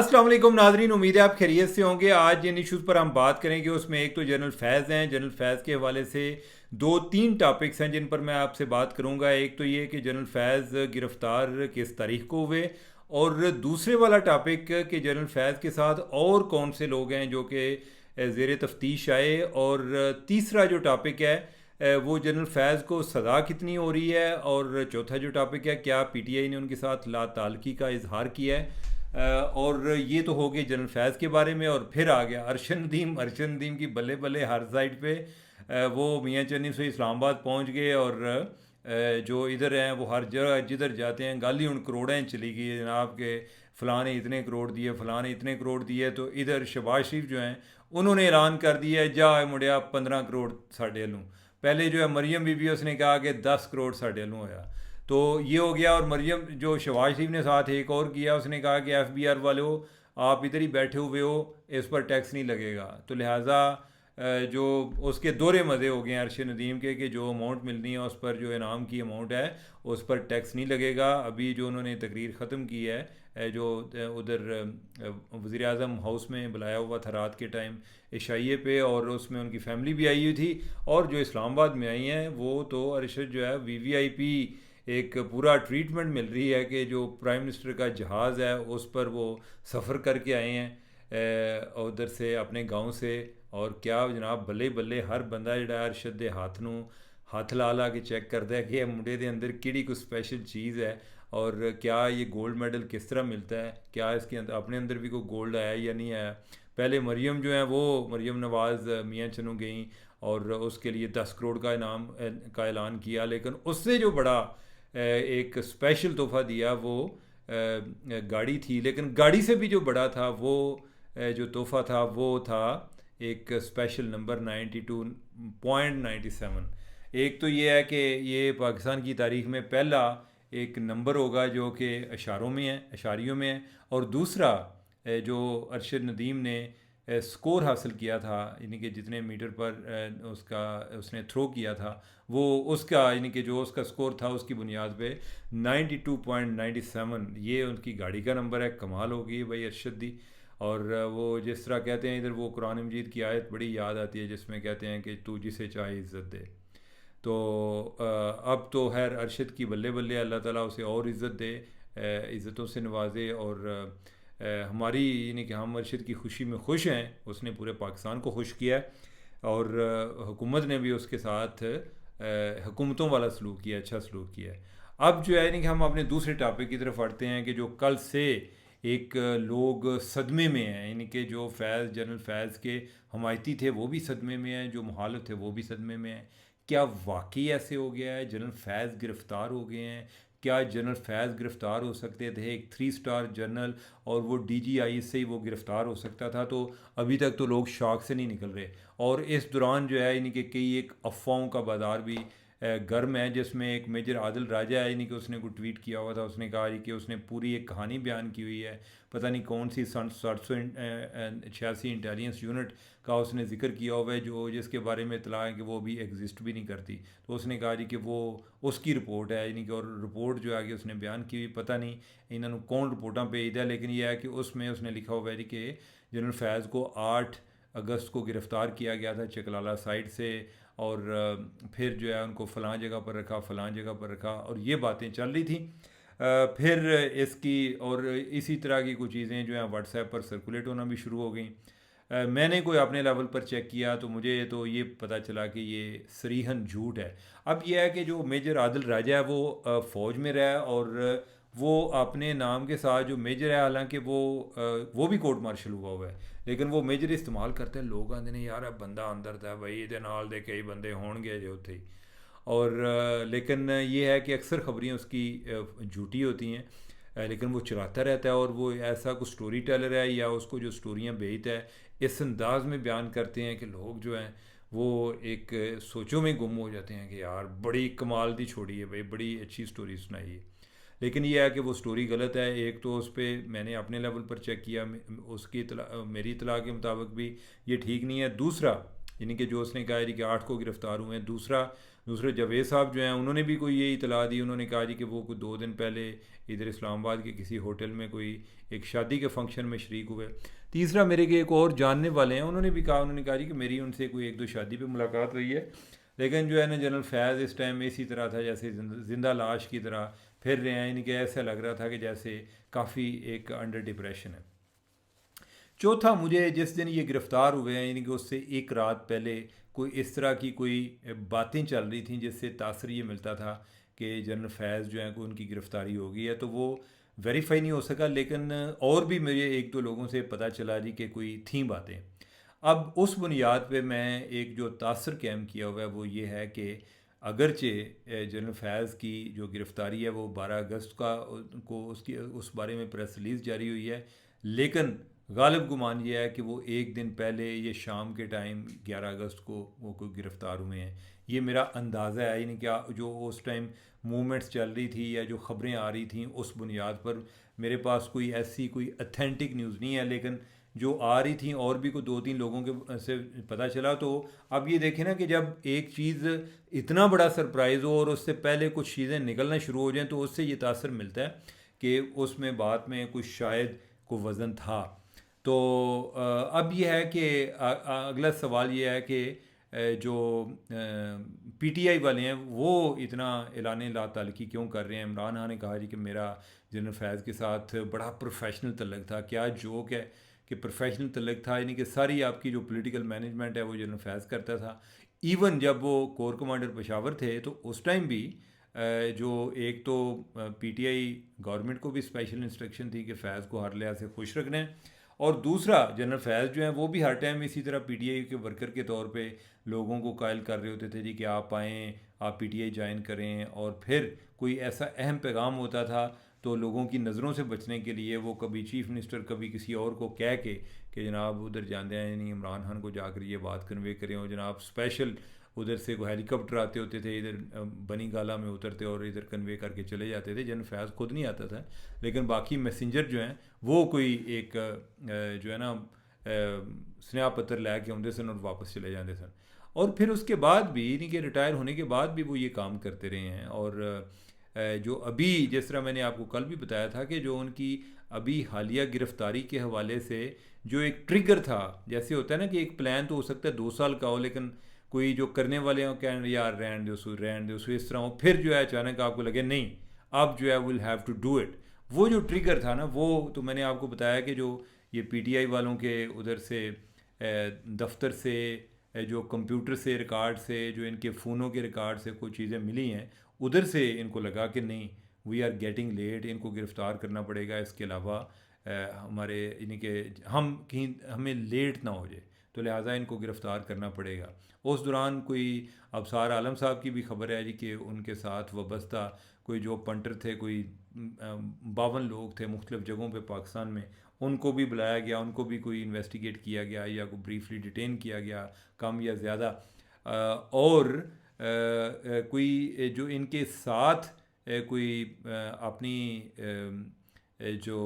अस्सलाम वालेकुम नाजरीन, उम्मीद है आप खैरियत से होंगे। आज जिन इशूज़ पर हम बात करेंगे उसमें एक तो जनरल फैज़ हैं। जनरल फैज़ के हवाले से दो तीन टॉपिक्स हैं जिन पर मैं आपसे बात करूंगा। एक तो ये कि जनरल फैज़ गिरफ़्तार किस तारीख को हुए, और दूसरे वाला टॉपिक कि जनरल फैज़ के साथ और कौन से लोग हैं जो कि ज़ेर तफ्तीश आए, और तीसरा जो टॉपिक है वो जनरल फैज़ को सज़ा कितनी हो रही है, और चौथा जो टॉपिक है क्या पीटीआई ने उनके साथ ला ताल्लुकी का इजहार किया है। और ये तो हो गई जनरल फैज़ के बारे में। और फिर आ गया अरशन नदीम की बल्ले बल्ले हर साइड पे। वो मियाँ चन्नी से इस्लामाबाद पहुंच गए, और जो इधर हैं वो हर जगह जिधर जाते हैं गाली उन करोड़ें चली गई जनाब के, फ़लाँ ने इतने करोड़ दिए, फ़लाँ ने इतने करोड़ दिए। तो इधर शहबाज शरीफ जो हैं उन्होंने ऐलान कर दिया जा मुड़िया 15 करोड़ साढ़े लूँ। पहले जो है मरियम बीबी उसने कहा कि 10 करोड़ साढ़े लूँ होया। तो ये हो गया। और मरियम जो शहबाज शरीफ ने साथ एक और किया, उसने कहा कि एफबीआर वालों आप इधर ही बैठे हुए हो, इस पर टैक्स नहीं लगेगा। तो लिहाजा जो उसके दोहरे मज़े हो गए हैं अरशद नदीम के, कि जो अमाउंट मिलनी है उस पर, जो इनाम की अमाउंट है उस पर टैक्स नहीं लगेगा। अभी जो उन्होंने तकरीर ख़त्म की है, जो उधर वज़ीर आज़म हाउस में बुलाया हुआ था रात के टाइम इशाइये पे, और उसमें उनकी फैमिली भी आई हुई थी, और जो इस्लामाबाद में आई हैं वो तो अरशद जो है वीवीआईपी एक पूरा ट्रीटमेंट मिल रही है कि जो प्राइम मिनिस्टर का जहाज़ है उस पर वो सफ़र करके आए हैं उधर से अपने गांव से। और क्या जनाब बल्ले बल्ले हर बंदा जिहड़ा अरशद दे हाथ नूं हथ ला ला के चेक करता है कि मुंडे के अंदर किहड़ी कोई स्पेशल चीज़ है, और क्या ये गोल्ड मेडल किस तरह मिलता है, क्या इसके अंदर अपने अंदर भी कोई गोल्ड आया या नहीं आया। पहले मरियम जो है वो मरियम नवाज़ मियाँ चनू गई और उसके लिए 10 करोड़ का इनाम का ऐलान किया, लेकिन उससे जो बड़ा एक स्पेशल तोहफ़ा दिया वो गाड़ी थी। लेकिन गाड़ी से भी जो बड़ा था वो जो तोहफ़ा था वो था एक स्पेशल नंबर 92.97। एक तो ये है कि ये पाकिस्तान की तारीख में पहला एक नंबर होगा जो कि अशारों में है, अशारियों में है। और दूसरा जो अरशद नदीम ने स्कोर हासिल किया था, यानी कि जितने मीटर पर उसका उसने थ्रो किया था, वो उसका यानी कि जो उसका स्कोर था उसकी बुनियाद पे 92.97 ये उनकी गाड़ी का नंबर है। कमाल हो गई भाई अरशद दी। और वो जिस तरह कहते हैं इधर, वो कुरान मजीद की आयत बड़ी याद आती है जिसमें कहते हैं कि तू जिसे चाहे इज़्ज़त दे। तो अब तो खैर अरशद की बल्ले बल्ले, अल्लाह ताला उसे और इज़्ज़त दे, इज़्ज़तों से नवाजे। और हमारी यानी कि हम अरशद की खुशी में खुश हैं, उसने पूरे पाकिस्तान को खुश किया है। और हुकूमत ने भी उसके साथ हुकूमतों वाला सलूक किया, अच्छा सलूक किया है। अब जो है यानी कि हम अपने दूसरे टॉपिक की तरफ बढ़ते हैं कि जो कल से एक लोग सदमे में हैं, यानी कि जो फैज़ जनरल फैज़ के हमायती थे वो भी सदमे में हैं, जो मुखालिफ थे वो भी सदमे में हैं। क्या वाकई ऐसे हो गया है, जनरल फैज़ गिरफ़्तार हो गए हैं? क्या जनरल फैज़ गिरफ़्तार हो सकते थे, एक 3 स्टार जनरल, और वो डीजीआई से ही वो गिरफ़्तार हो सकता था? तो अभी तक तो लोग शॉक से नहीं निकल रहे। और इस दौरान जो है यानी कि कई एक अफवाहों का बाज़ार भी गर्म है, जिसमें एक मेजर आदिल राजा है, यानी कि उसने कोई ट्वीट किया हुआ था। उसने कहा कि उसने पूरी एक कहानी बयान की हुई है, पता नहीं कौन सी 786 इंटेलिजेंस यूनिट का उसने जिक्र किया हुआ है, जो जिसके बारे में इतला है कि वो अभी एग्जिस्ट भी नहीं करती। तो उसने कहा कि वो उसकी रिपोर्ट है, यानी कि, और रिपोर्ट जो है कि उसने बयान की हुई, पता नहीं इन्होंने कौन रिपोर्टा भेज दिया, लेकिन यह है कि उसमें उसने लिखा हुआ है कि जनरल फैज़ को 8 अगस्त को गिरफ़्तार किया गया था चकलाला साइड से, और फिर जो है उनको फ़लाँ जगह पर रखा, फ़लाँ जगह पर रखा, और ये बातें चल रही थी। फिर इसकी और इसी तरह की कुछ चीज़ें जो हैं व्हाट्सएप पर सर्कुलेट होना भी शुरू हो गई। मैंने कोई अपने लेवल पर चेक किया तो मुझे तो ये पता चला कि ये सरीहन झूठ है। अब यह है कि जो मेजर आदिल राजा है वो फ़ौज में रहा है, और वो अपने नाम के साथ जो मेजर है, हालांकि वो भी कोर्ट मार्शल हुआ है, लेकिन वो मेजर इस्तेमाल करते हैं। लोग आते हैं यार अब बंदा अंदर था भाई, ये नाल दे कई बंदे होंगे जो थे। और लेकिन ये है कि अक्सर खबरें उसकी झूठी होती हैं, लेकिन वो चलाता रहता है, और वो ऐसा कुछ स्टोरी टेलर है, या उसको जो स्टोरियाँ भेजता है इस अंदाज में बयान करते हैं कि लोग जो हैं वो एक सोचों में गुम हो जाते हैं कि यार बड़ी कमाल दी छोड़ी है भाई, बड़ी अच्छी स्टोरी सुनाई है। लेकिन यह है कि वो स्टोरी गलत है। एक तो उस पर मैंने अपने लेवल पर चेक किया, उसकी मेरी इतला के मुताबिक भी ये ठीक नहीं है। दूसरा यानी कि जो उसने कहा जी कि 8 को गिरफ़्तार हुए हैं। दूसरे जावेद साहब जो हैं उन्होंने भी कोई यही इतला दी, उन्होंने कहा जी कि वो कोई 2 दिन पहले इधर इस्लामाबाद के किसी होटल में कोई एक शादी के फंक्शन में शरीक हुए। तीसरा मेरे के एक और जानने वाले हैं, उन्होंने कहा जी कि मेरी उनसे कोई 1-2 शादी पे मुलाकात हुई है, लेकिन जो है ना जनरल फैज़ इस टाइम इसी तरह था जैसे जिंदा लाश की तरह फिर रहे हैं, इनके ऐसा लग रहा था कि जैसे काफ़ी एक अंडर डिप्रेशन है। चौथा, मुझे जिस दिन ये गिरफ़्तार हुए हैं यानी कि उससे एक रात पहले कोई इस तरह की कोई बातें चल रही थी जिससे तासर ये मिलता था कि जनरल फैज़ जो है कोई उनकी गिरफ़्तारी हो गई है, तो वो वेरीफाई नहीं हो सका, लेकिन और भी मुझे 1-2 लोगों से पता चला जी कि कोई थी बातें। अब उस बुनियाद पे मैं एक जो तासर कैम किया हुआ है वो ये है कि अगरचे जनरल फैज़ की जो गिरफ़्तारी है वो 12 अगस्त को उसकी उस बारे में प्रेस रिलीज़ जारी हुई है, लेकिन गालिब गुमान ये है कि वो एक दिन पहले ये शाम के टाइम 11 अगस्त को वो कोई गिरफ़्तार हुए हैं। ये मेरा अंदाज़ा है, यानी क्या जो उस टाइम मूवमेंट्स चल रही थी या जो ख़बरें आ रही थी उस बुनियाद पर मेरे पास कोई ऐसी कोई अथेंटिक न्यूज़ नहीं है, लेकिन जो आ रही थी और भी कोई 2-3 लोगों के से पता चला। तो अब ये देखें ना कि जब एक चीज़ इतना बड़ा सरप्राइज़ हो और उससे पहले कुछ चीज़ें निकलना शुरू हो जाएं तो उससे ये तासर मिलता है कि उसमें बात में कुछ शायद को वज़न था। तो अब यह है कि अगला सवाल ये है कि जो पीटीआई वाले हैं वो इतना ऐलान ला ताल्लुकी क्यों कर रहे हैं। इमरान खान ने कहा जी कि मेरा जनरल फैज़ के साथ बड़ा प्रोफेशनल तल्लक था। क्या जोक है कि प्रोफेशनल तल्लक था, यानी कि सारी आपकी जो पॉलिटिकल मैनेजमेंट है वो जनरल फैज़ करता था। इवन जब वो कोर कमांडर पेशावर थे तो उस टाइम भी जो एक तो पीटीआई गवर्नमेंट को भी स्पेशल इंस्ट्रक्शन थी कि फैज़ को हर लिहाज से खुश रखना है, और दूसरा जनरल फैज़ जो हैं वो भी हर टाइम इसी तरह पीटीआई के वर्कर के तौर पे लोगों को कायल कर रहे होते थे जी कि आप आएँ, आप पीटीआई ज्वाइन करें, और फिर कोई ऐसा अहम पैगाम होता था तो लोगों की नज़रों से बचने के लिए वो कभी चीफ़ मिनिस्टर कभी किसी और को कह के कि जनाब उधर जाते हैं, यानी इमरान खान को जाकर ये बात कन्वे करें, और जनाब स्पेशल उधर से कोई हेलीकॉप्टर आते होते थे, इधर बनी गाला में उतरते और इधर कन्वे करके चले जाते थे। जनरल फैज़ खुद नहीं आता था, लेकिन बाकी मैसेंजर जो हैं वो कोई एक जो है ना स्नेहा पत्र लैके आते सन और वापस चले जाते सन। और फिर उसके बाद भी यानी कि रिटायर होने के बाद भी वो ये काम करते रहे हैं। और जो अभी जिस तरह मैंने आपको कल भी बताया था कि जो उनकी अभी हालिया गिरफ्तारी के हवाले से जो एक ट्रिगर था, जैसे होता है ना कि एक प्लान तो हो सकता है 2 साल का हो, लेकिन कोई जो करने वाले हो कहें यार रहन दो इस तरह हो, फिर जो है अचानक आपको लगे नहीं अब जो है will have to do it. वो जो ट्रिगर था ना, वो तो मैंने आपको बताया कि जो ये पीटीआई वालों के उधर से दफ्तर से जो कंप्यूटर से रिकॉर्ड से जो इनके फ़ोनों के रिकॉर्ड से कोई चीज़ें मिली हैं, उधर से इनको लगा कि नहीं वी आर गेटिंग लेट, इनको गिरफ़्तार करना पड़ेगा। इसके अलावा हमारे यानी कि हम कहीं हमें लेट ना हो जाए, तो लिहाजा इनको गिरफ़्तार करना पड़ेगा। उस दौरान कोई अबसार आलम साहब की भी खबर है जी कि उनके साथ वाबस्ता कोई जो पंटर थे, कोई 52 लोग थे मुख्तलिफ़ जगहों पे पाकिस्तान में, उनको भी बुलाया गया, उनको भी कोई इन्वेस्टिगेट किया गया या कोई ब्रीफली डिटेन किया गया कम या ज़्यादा। और कोई जो इनके साथ कोई अपनी जो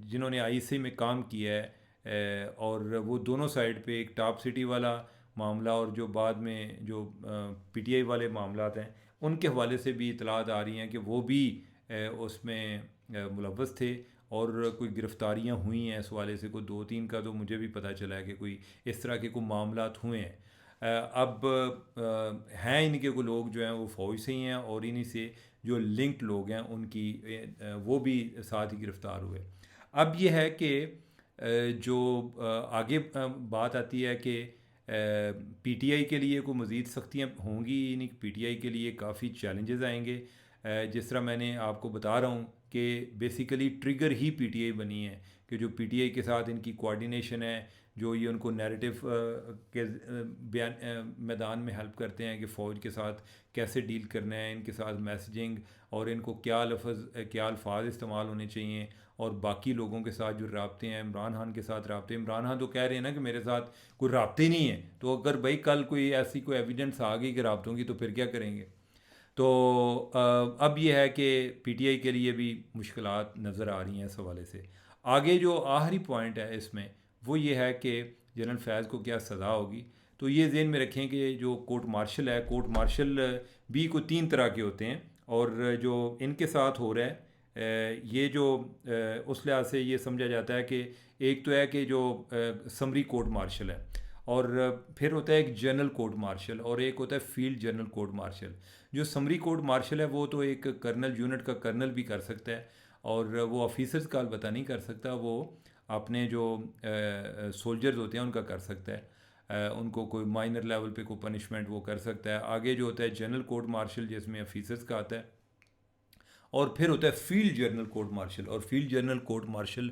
जिन्होंने आईसी में काम किया है, और वो दोनों साइड पे एक टॉप सिटी वाला मामला और जो बाद में जो पीटीआई वाले मामलात हैं उनके हवाले से भी इतलात आ रही हैं कि वो भी उसमें मुलव्वस थे और कोई गिरफ़्तारियाँ हुई हैं इस वाले से। कोई 2-3 का तो मुझे भी पता चला है कि कोई इस तरह के कोई मामलात हुए हैं। अब हैं इनके को लोग जो हैं वो फ़ौज से ही हैं, और इन्हीं से जो लिंक्ड लोग हैं उनकी वो भी साथ ही गिरफ़्तार हुए। अब ये है कि जो आगे बात आती है कि पीटीआई के लिए कोई मज़ीद सख्तियाँ होंगी, यानी पीटीआई के लिए काफ़ी चैलेंजेस आएंगे। जिस तरह मैंने आपको बता रहा हूँ कि बेसिकली ट्रिगर ही पीटीआई बनी है कि जो पीटीआई के साथ इनकी कोऑर्डिनेशन है, जो ये उनको नैरेटिव के बयान मैदान में हेल्प करते हैं कि फ़ौज के साथ कैसे डील करना है, इनके साथ मैसेजिंग और इनको क्या अल्फाज इस्तेमाल होने चाहिए, और बाकी लोगों के साथ जो राब्ते हैं, इमरान खान के साथ राब्ते, इमरान खान तो कह रहे हैं ना कि मेरे साथ कोई राब्ते नहीं है, तो अगर भाई कल कोई ऐसी कोई एविडेंस आ गई कि राब्तों की तो फिर क्या करेंगे। तो अब यह है कि पीटीआई के लिए भी मुश्किलात नज़र आ रही हैं इस हवाले से। आगे जो आखिरी पॉइंट है इसमें वो ये है कि जनरल फैज़ को क्या सज़ा होगी। तो ये ज़हन में रखें कि जो कोर्ट मार्शल है, कोर्ट मार्शल भी कोई 3 तरह के होते हैं, और जो इनके साथ हो रहा है ये जो उस लिहाज से ये समझा जाता है कि एक तो है कि जो समरी कोर्ट मार्शल है, और फिर होता है एक जनरल कोर्ट मार्शल, और एक होता है फील्ड जनरल कोर्ट मार्शल। जो समरी कोर्ट मार्शल है वो तो एक कर्नल, यूनिट का कर्नल भी कर सकता है, और वो ऑफिसर्स का अलबत्ता नहीं कर सकता, वो अपने जो सोल्जर्स होते हैं उनका कर सकता है। उनको कोई माइनर लेवल पे कोई पनिशमेंट वो कर सकता है। आगे जो होता है जनरल कोर्ट मार्शल जिसमें ऑफिसर्स का आता है, और फिर होता है फील्ड जनरल कोर्ट मार्शल। और फील्ड जनरल कोर्ट मार्शल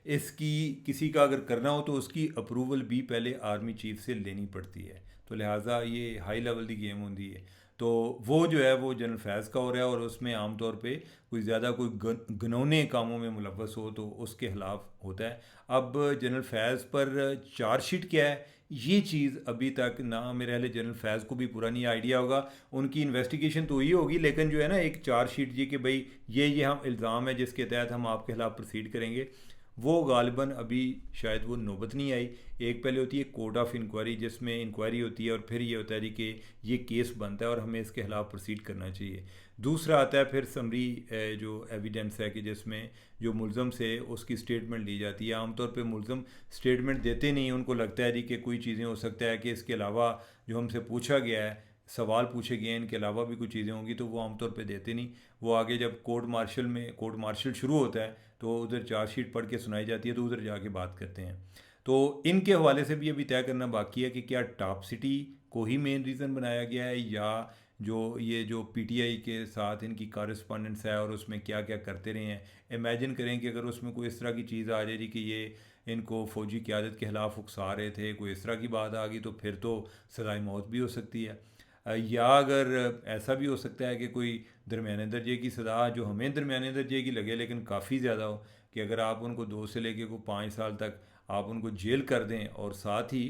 इसकी किसी का अगर करना हो तो उसकी अप्रूवल भी पहले आर्मी चीफ से लेनी पड़ती है, तो लिहाजा ये हाई लेवल की गेम होती है। तो वो जो है वो जनरल फैज़ का हो रहा है, और उसमें आमतौर पे कोई ज़्यादा कोई घिनौने कामों में मुलव्वस हो तो उसके ख़िलाफ़ होता है। अब जनरल फैज़ पर चार्जशीट क्या है, ये चीज़ अभी तक ना मेरे ख्याल जनरल फैज़ को भी पूरा नहीं आइडिया होगा। उनकी इन्वेस्टिगेशन तो ही होगी, लेकिन जो है ना एक चार्जशीट ये कि भाई ये हम इल्ज़ाम है जिसके तहत हम आपके खिलाफ़ प्रोसीड करेंगे, वो गालिबन अभी शायद वो नौबत नहीं आई। एक पहले होती है कोर्ट ऑफ इंक्वायरी जिसमें इंक्वायरी होती है, और फिर ये होता है जी कि ये केस बनता है और हमें इसके खिलाफ़ प्रोसीड करना चाहिए। दूसरा आता है फिर समरी जो एविडेंस है कि जिसमें जो मुलज़म से उसकी स्टेटमेंट ली जाती है। आमतौर पे मुलज़म स्टेटमेंट देते नहीं, उनको लगता है जी कि कोई चीज़ें हो सकता है कि इसके अलावा जो हमसे पूछा गया है, सवाल पूछे गए हैं, इनके अलावा भी कुछ चीज़ें होंगी, तो वो आमतौर पे देते नहीं। वो आगे जब कोर्ट मार्शल शुरू होता है तो उधर चार्जशीट पढ़ के सुनाई जाती है, तो उधर जाके बात करते हैं। तो इनके हवाले से भी अभी तय करना बाकी है कि क्या टॉप सिटी को ही मेन रीज़न बनाया गया है, या जो पीटीआई के साथ इनकी कॉरेस्पॉन्डेंस है और उसमें क्या क्या करते रहे हैं। इमेजिन करें कि अगर उसमें कोई इस तरह की चीज़ आ जाएगी कि ये इनको फ़ौजी क़यादत के ख़िलाफ़ उकसा रहे थे, कोई इस तरह की बात आ गई, तो फिर तो सज़ाए मौत भी हो सकती है। या अगर ऐसा भी हो सकता है कि कोई दरमियाने दर्जे की सज़ा जो हमें दरमियाने दर्जे की लगे लेकिन काफ़ी ज़्यादा हो, कि अगर आप उनको 2 से लेके को 5 साल तक आप उनको जेल कर दें, और साथ ही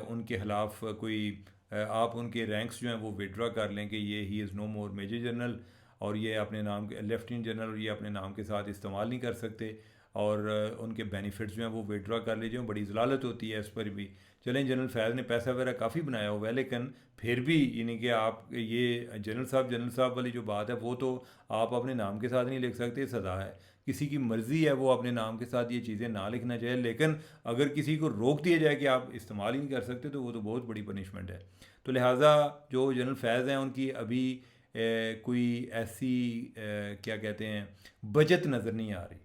उनके ख़िलाफ़ कोई आप उनके रैंक्स जो हैं वो विड्रॉ कर लें कि ये he is no more major general, और ये अपने नाम के लेफ्टिनेंट जनरल, और ये अपने नाम के साथ इस्तेमाल नहीं कर सकते, और उनके बेनिफिट्स जो हैं वो विड्रॉ कर लीजिए। बड़ी ज़लालत होती है इस पर भी। चलें, जनरल फैज़ ने पैसा वगैरह काफ़ी बनाया हुआ है, लेकिन फिर भी यानी कि आप ये जनरल साहब वाली जो बात है वो तो आप अपने नाम के साथ नहीं लिख सकते, सज़ा है। किसी की मर्ज़ी है वो अपने नाम के साथ ये चीज़ें ना लिखना चाहे, लेकिन अगर किसी को रोक दिया जाए कि आप इस्तेमाल ही नहीं कर सकते, तो वो तो बहुत बड़ी पनिशमेंट है। तो लिहाजा जो जनरल फैज़ हैं उनकी अभी कोई ऐसी क्या कहते हैं बचत नज़र नहीं आ रही।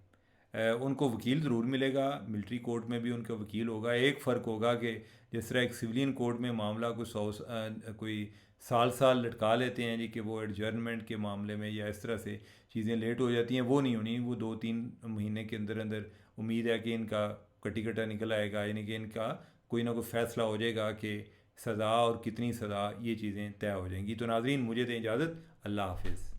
उनको वकील ज़रूर मिलेगा, मिलिट्री कोर्ट में भी उनका वकील होगा। एक फ़र्क होगा कि जिस तरह एक सिविलियन कोर्ट में मामला कोई साल साल लटका लेते हैं जी कि वो एडजर्नमेंट के मामले में या इस तरह से चीज़ें लेट हो जाती हैं, वो नहीं होनी। वो 2-3 महीने के अंदर अंदर उम्मीद है कि इनका कटी कटा निकल आएगा, यानी कि इनका कोई ना कोई फ़ैसला हो जाएगा कि सज़ा और कितनी सज़ा, ये चीज़ें तय हो जाएंगी। तो नाज़रीन, मुझे दें इजाज़त। अल्लाह हाफिज़।